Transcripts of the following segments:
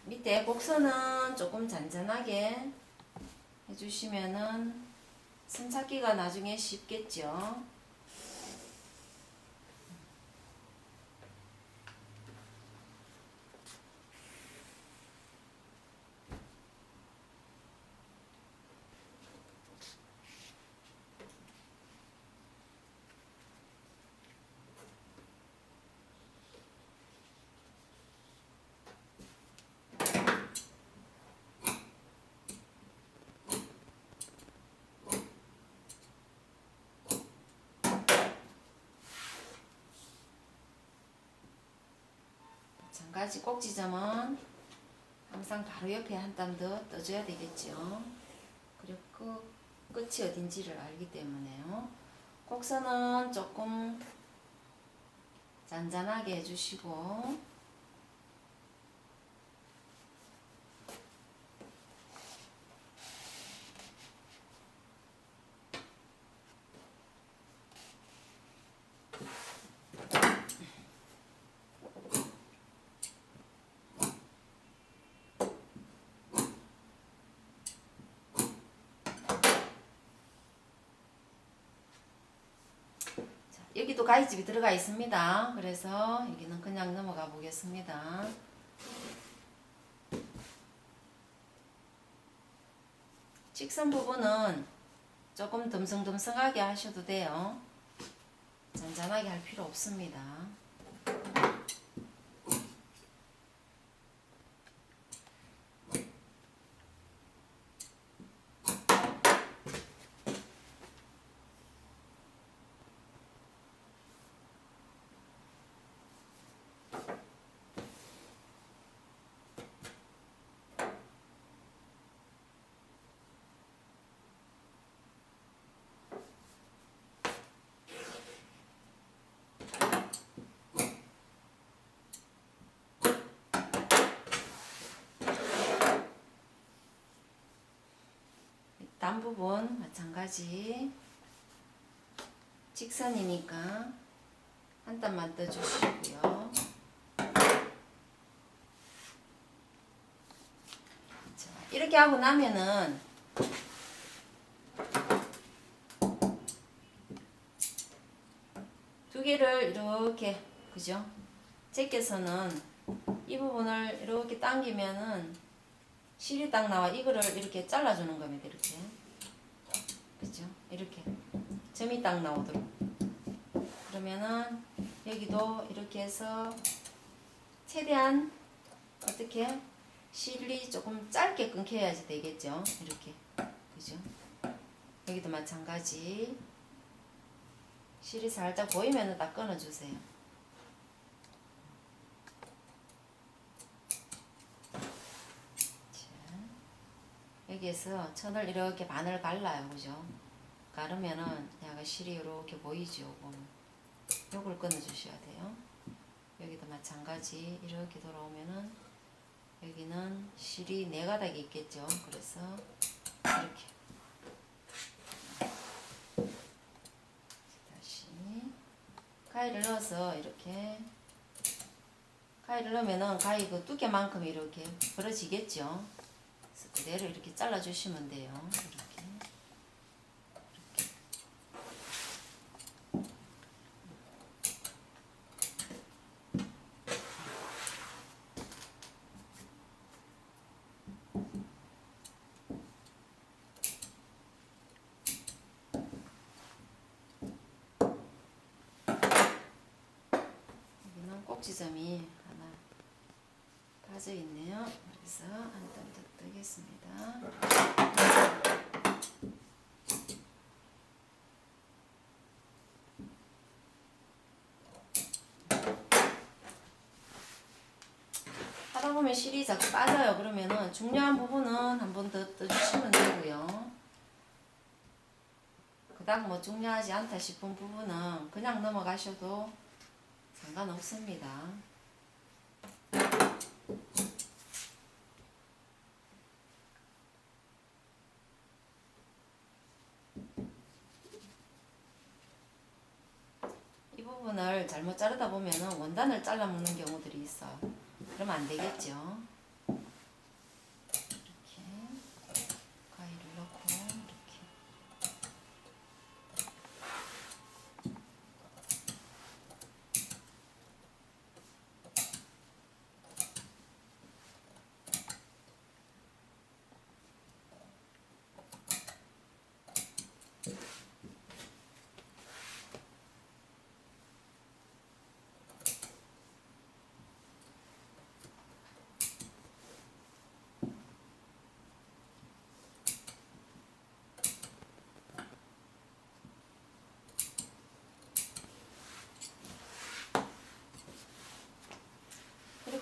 밑에 곡선은 조금 잔잔하게 해주시면은 선 찾기가 나중에 쉽겠죠. 마찬가지 꼭지점은 항상 바로 옆에 한 땀 더 떠줘야 되겠죠. 그리고 끝이 어딘지를 알기 때문에요. 곡선은 조금 잔잔하게 해주시고 여기도 가위집이 들어가 있습니다. 그래서 여기는 그냥 넘어가 보겠습니다. 직선 부분은 조금 듬성듬성하게 하셔도 돼요. 잔잔하게 할 필요 없습니다. 단 부분 마찬가지 직선이니까 한 땀만 떠주시고요. 자, 이렇게 하고 나면은 두 개를 이렇게 그죠? 제껴서는 이 부분을 이렇게 당기면은 실이 딱 나와. 이거를 이렇게 잘라주는 겁니다. 이렇게 그죠? 이렇게 점이 딱 나오도록. 그러면은 여기도 이렇게 해서 최대한 어떻게 실이 조금 짧게 끊겨야지 되겠죠? 이렇게 그죠? 여기도 마찬가지 실이 살짝 보이면은 딱 끊어주세요. 여기에서 천을 이렇게 반을 갈라요. 그죠? 가르면은 약간 실이 이렇게 보이죠. 요걸 끊어주셔야 돼요. 여기도 마찬가지 이렇게 돌아오면은 여기는 실이 네 가닥이 있겠죠. 그래서 이렇게 다시 가위를 넣어서 이렇게 가위를 넣으면은 가위 그 두께만큼 이렇게 벌어지겠죠. 그래서 그대로 이렇게 잘라주시면 돼요. 이렇게. 여기는 꼭지점이 하나 빠져 있네요. 그래서 한 땀 더 뜨겠습니다. 하다 보면 실이 자꾸 빠져요. 그러면은 중요한 부분은 한 번 더 떠주시면 되고요. 그닥 뭐 중요하지 않다 싶은 부분은 그냥 넘어가셔도 상관없습니다. 이 부분을 잘못 자르다 보면은 원단을 잘라 먹는 경우들이 있어요. 그러면 안 되겠죠.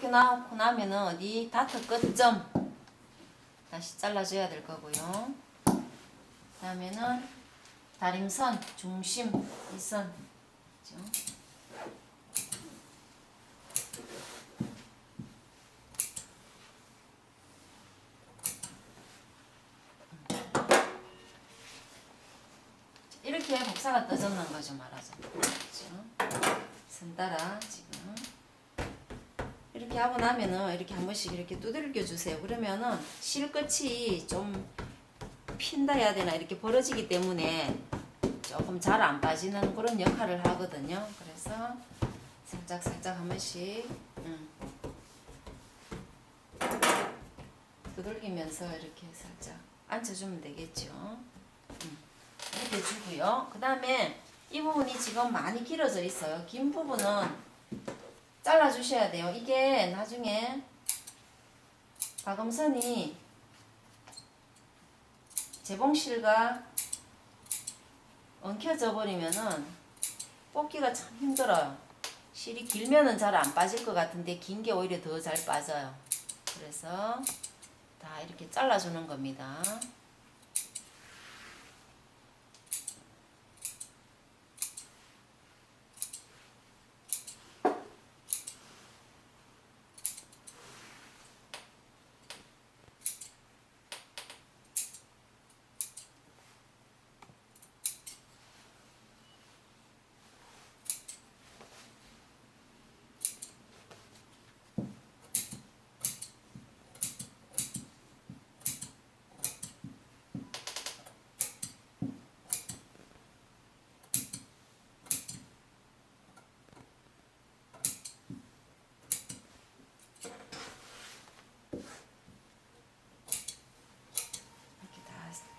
이렇게 나오고 나면은 어디 다트 끝점 다시 잘라줘야 될 거고요. 그 다음에는 다림선, 중심, 이 선. 그죠? 이렇게 복사가 떠졌는 거죠, 말하자면. 그죠? 선 따라 지금. 이렇게 하고 나면은 이렇게 한 번씩 이렇게 두들겨 주세요. 그러면은 실 끝이 좀 핀다 해야 되나 이렇게 벌어지기 때문에 조금 잘 안 빠지는 그런 역할을 하거든요. 그래서 살짝 한 번씩 두들기면서 이렇게 살짝 앉혀주면 되겠죠. 이렇게 주고요. 그 다음에 이 부분이 지금 많이 길어져 있어요. 긴 부분은 잘라주셔야 돼요. 이게 나중에 가금선이 재봉실과 엉켜져 버리면은 뽑기가 참 힘들어요. 실이 길면은 잘 안 빠질 것 같은데 긴 게 오히려 더 잘 빠져요. 그래서 다 이렇게 잘라주는 겁니다.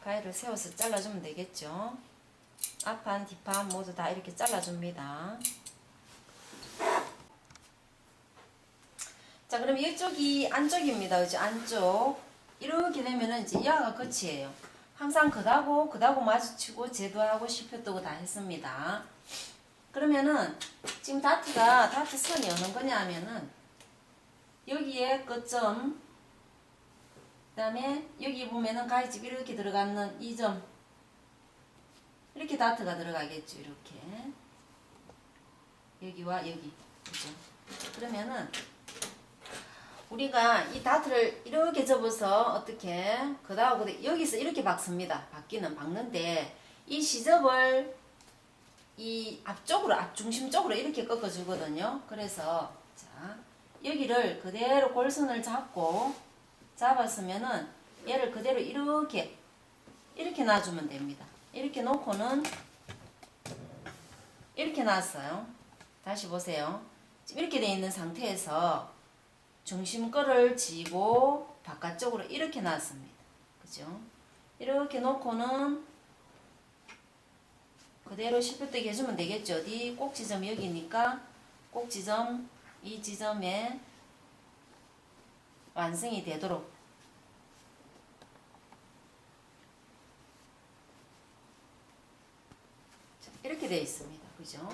가위를 세워서 잘라주면 되겠죠. 앞판 뒷판 모두 다 이렇게 잘라줍니다. 자, 그럼 이쪽이 안쪽입니다. 그죠? 안쪽 이렇게 되면은 이제 여기가 끝이에요. 항상 그다고 마주치고 제도하고 실표뜨고 다 했습니다. 그러면은 지금 다트 선이 어느 거냐 하면은 여기에 끝점, 그 다음에 여기 보면은 가위집 이렇게 들어가는 이 점, 이렇게 다트가 들어가겠죠. 이렇게 여기와 여기, 그죠? 그러면은 우리가 이 다트를 이렇게 접어서 어떻게 그다음 여기서 이렇게 박습니다. 박는데 이 시접을 이 앞쪽으로, 앞중심 쪽으로 이렇게 꺾어주거든요. 그래서 자, 여기를 그대로 골선을 잡았으면은 얘를 그대로 이렇게 놔주면 됩니다. 이렇게 놓고는 이렇게 놨어요. 다시 보세요. 지금 이렇게 되어 있는 상태에서 중심 거를 쥐고 바깥쪽으로 이렇게 놨습니다. 그죠? 이렇게 놓고는 그대로 실표뜨기 해주면 되겠죠. 어디 꼭지점 여기니까 꼭지점 이 지점에 완성이 되도록 이렇게 되어 있습니다. 그죠?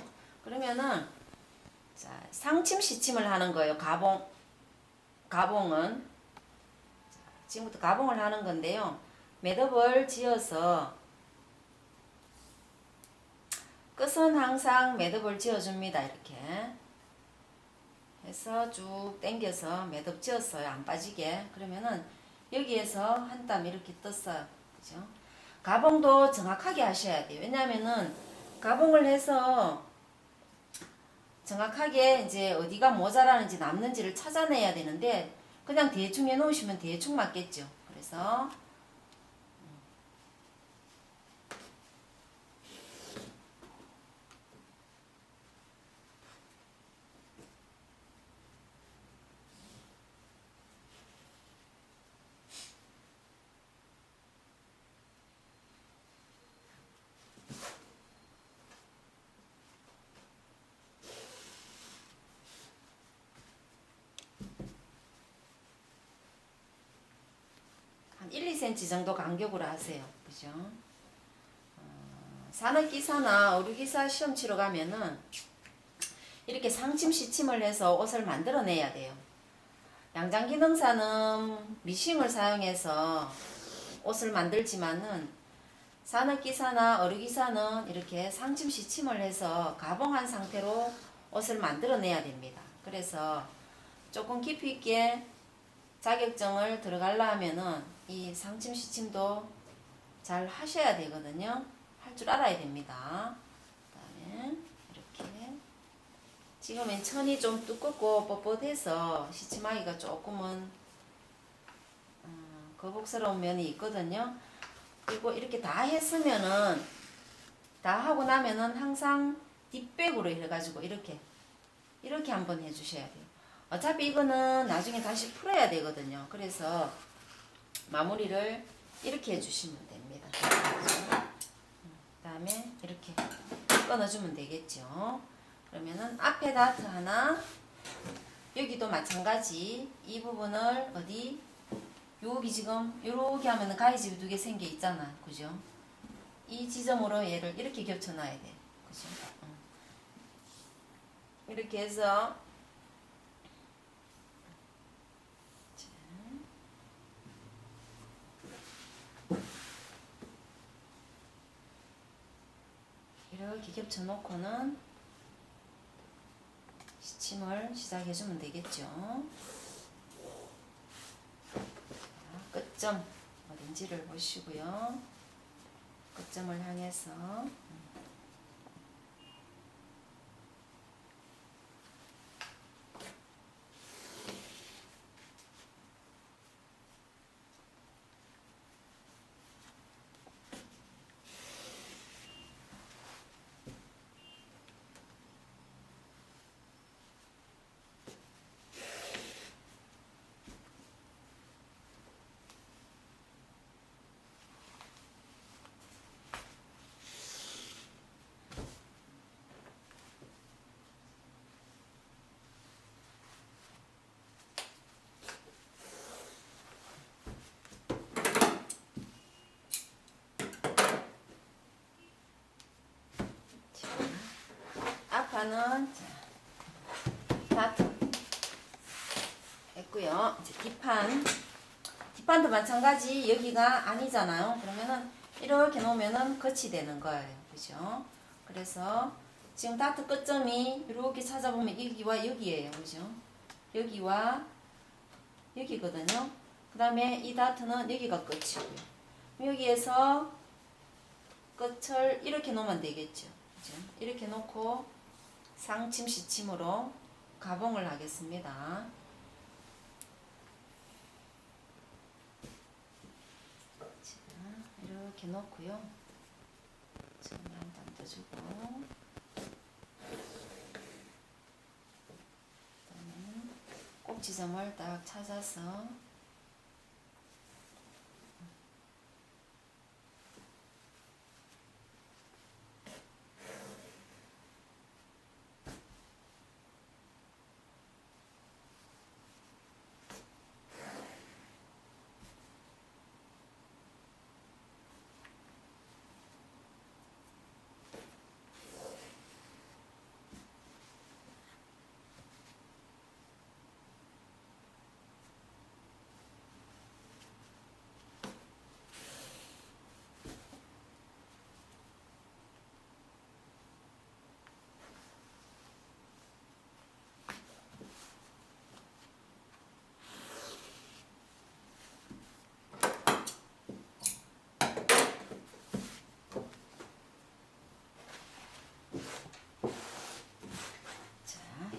그러면은 자, 상침 시침을 하는 거예요. 가봉은 자, 지금부터 가봉을 하는 건데요. 매듭을 지어서 끝은 항상 매듭을 지어줍니다. 이렇게 해서 쭉 당겨서 매듭 지었어요. 안 빠지게. 그러면은 여기에서 한 땀 이렇게 떴어요. 그죠? 가봉도 정확하게 하셔야 돼요. 왜냐하면은 가봉을 해서 정확하게 이제 어디가 모자라는지 남는지를 찾아내야 되는데 그냥 대충 해 놓으시면 대충 맞겠죠. 그래서 한 1, 2cm 정도 간격으로 하세요. 그죠? 산업기사나 의료기사 시험 치러 가면은 이렇게 상침 시침을 해서 옷을 만들어내야 돼요. 양장기능사는 미싱을 사용해서 옷을 만들지만은 산업기사나 어류기사는 이렇게 상침 시침을 해서 가봉한 상태로 옷을 만들어내야 됩니다. 그래서 조금 깊이 있게 자격증을 들어가려면은 이 상침 시침도 잘 하셔야 되거든요. 할 줄 알아야 됩니다. 그다음에 이렇게 지금은 천이 좀 두껍고 뻣뻣해서 시침하기가 조금은 거북스러운 면이 있거든요. 그리고 이렇게 다 했으면은 다 하고 나면은 항상 뒷백으로 해가지고 이렇게 한번 해주셔야 돼요. 어차피 이거는 나중에 다시 풀어야 되거든요. 그래서 마무리를 이렇게 해주시면 됩니다. 그 다음에 이렇게 끊어주면 되겠죠. 그러면은 앞에 다트 하나, 여기도 마찬가지 이 부분을 어디 여기 지금 요렇게 하면은 가위집이 2개 생겨 있잖아, 그죠? 이 지점으로 얘를 이렇게 겹쳐놔야 돼, 그죠? 이렇게 해서 이렇게 겹쳐놓고는 시침을 시작해주면 되겠죠. 끝점 어딘지를 보시고요. 끝점을 향해서 앞판은 다트 했고요. 이제 뒷판도 마찬가지. 여기가 아니잖아요. 그러면은 이렇게 놓으면은 끝이 되는 거예요. 그죠? 그래서 지금 다트 끝점이 이렇게 찾아보면 여기와 여기예요. 그죠? 여기와 여기거든요. 그 다음에 이 다트는 여기가 끝이고요. 여기에서 끝을 이렇게 놓으면 되겠죠. 그죠? 이렇게 놓고 상침 시침으로 가봉을 하겠습니다. 이렇게 놓고요. 처음에 한번 던져주고, 그다음에 꼭 지점을 딱 찾아서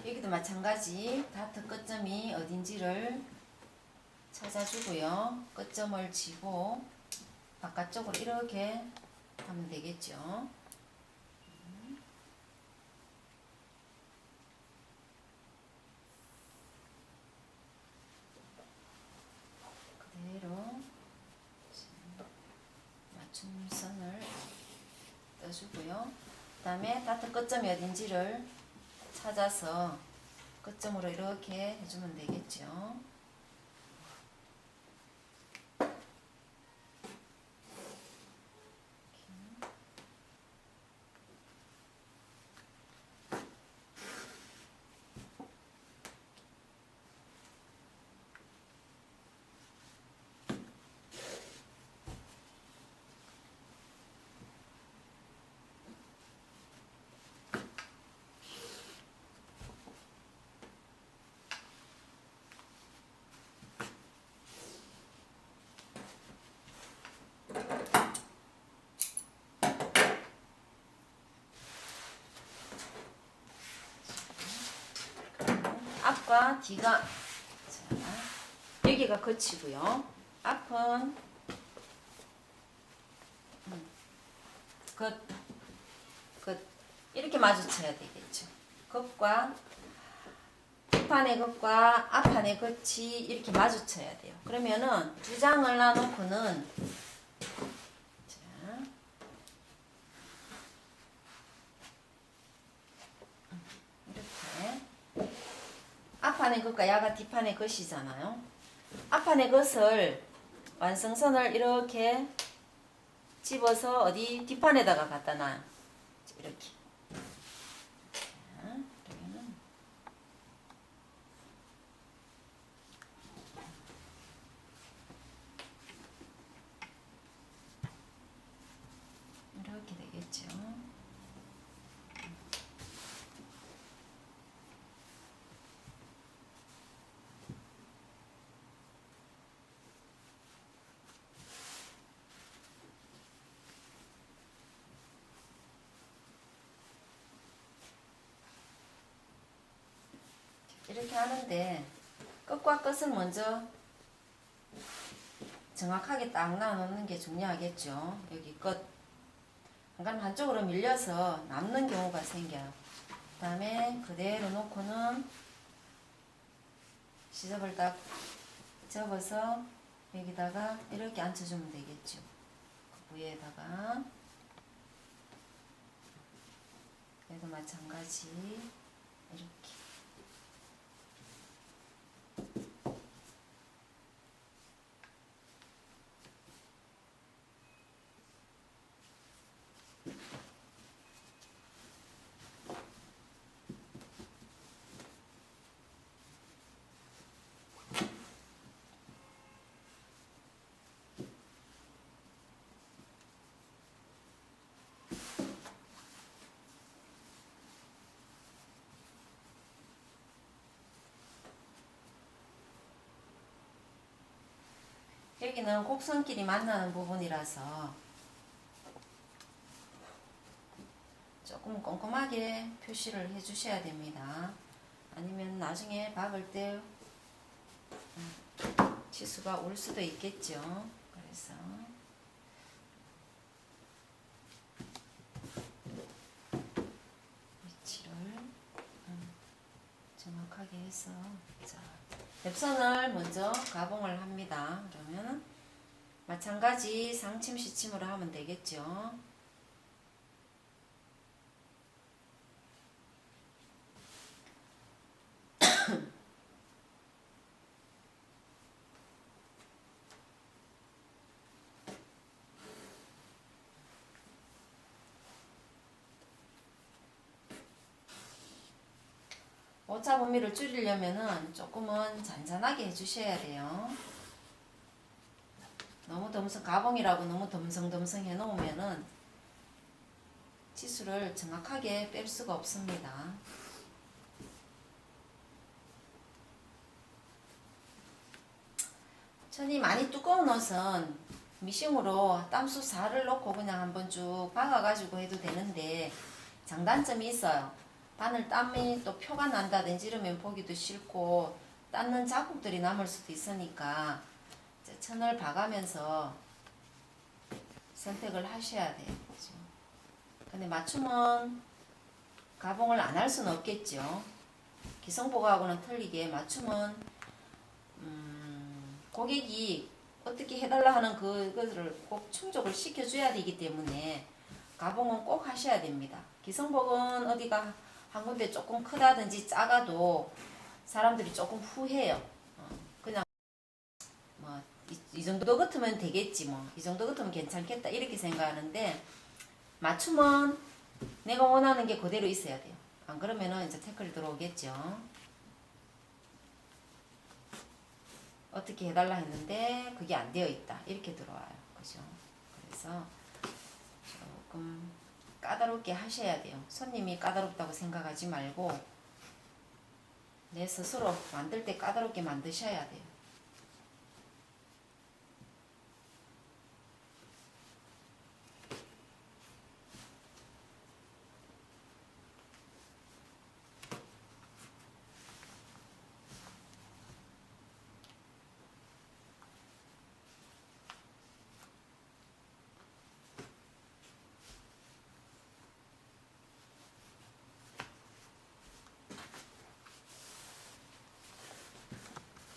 여기도 마찬가지 다트 끝점이 어딘지를 찾아주고요. 끝점을 쥐고 바깥쪽으로 이렇게 하면 되겠죠. 그대로 맞춤선을 떠주고요. 그 다음에 다트 끝점이 어딘지를 찾아서 끝점으로 이렇게 해주면 되겠죠. 앞과 뒤가 자, 여기가 끝이고요. 앞은 끝 이렇게 마주쳐야 되겠죠. 끝과 뒷판의 끝과 앞판의 끝이 이렇게 마주쳐야 돼요. 그러면은 두 장을 놔놓고는 자, 이렇게 앞판의 끝과 야가 뒷판의 끝이잖아요. 앞판의 끝을 완성선을 이렇게 집어서 어디 뒷판에다가 갖다 놔요. 이렇게. 자, 그러면은 이렇게 되겠죠. 이렇게 하는데 끝과 끝을 먼저 정확하게 딱 나눠놓는 게 중요하겠죠. 여기 끝 약간 한쪽으로 밀려서 남는 경우가 생겨요. 그 다음에 그대로 놓고는 시접을 딱 접어서 여기다가 이렇게 앉혀주면 되겠죠. 그 위에다가 얘도 마찬가지 이렇게 여기는 곡선끼리 만나는 부분이라서 조금 꼼꼼하게 표시를 해 주셔야 됩니다. 아니면 나중에 박을 때 치수가 올 수도 있겠죠. 그래서 위치를 정확하게 해서 자, 옆선을 먼저 가봉을 합니다. 그러면 마찬가지 상침 시침으로 하면 되겠죠. 오차 범위를 줄이려면은 조금은 잔잔하게 해주셔야 돼요. 너무 가봉이라고 너무 덤성덤성 해놓으면은 치수를 정확하게 뺄 수가 없습니다. 천이 많이 두꺼운 옷은 미싱으로 땀수 4를 넣고 그냥 한번 쭉 박아가지고 해도 되는데 장단점이 있어요. 바늘 땀이 또 표가 난다든지 이러면 보기도 싫고 닦는 자국들이 남을 수도 있으니까 천을 봐가면서 선택을 하셔야 돼요. 그죠? 근데 맞춤은 가봉을 안 할 수는 없겠죠. 기성복하고는 틀리게 맞춤은 고객이 어떻게 해달라 하는 그것을 꼭 충족을 시켜줘야 되기 때문에 가봉은 꼭 하셔야 됩니다. 기성복은 어디가 한 군데 조금 크다든지 작아도 사람들이 조금 후해요. 그냥 뭐 이 정도 같으면 되겠지 뭐 이 정도 같으면 괜찮겠다 이렇게 생각하는데 맞춤은 내가 원하는 게 그대로 있어야 돼요. 안 그러면은 이제 태클이 들어오겠죠. 어떻게 해달라 했는데 그게 안 되어 있다 이렇게 들어와요. 그죠? 그래서 조금 까다롭게 하셔야 돼요. 손님이 까다롭다고 생각하지 말고 내 스스로 만들 때 까다롭게 만드셔야 돼요.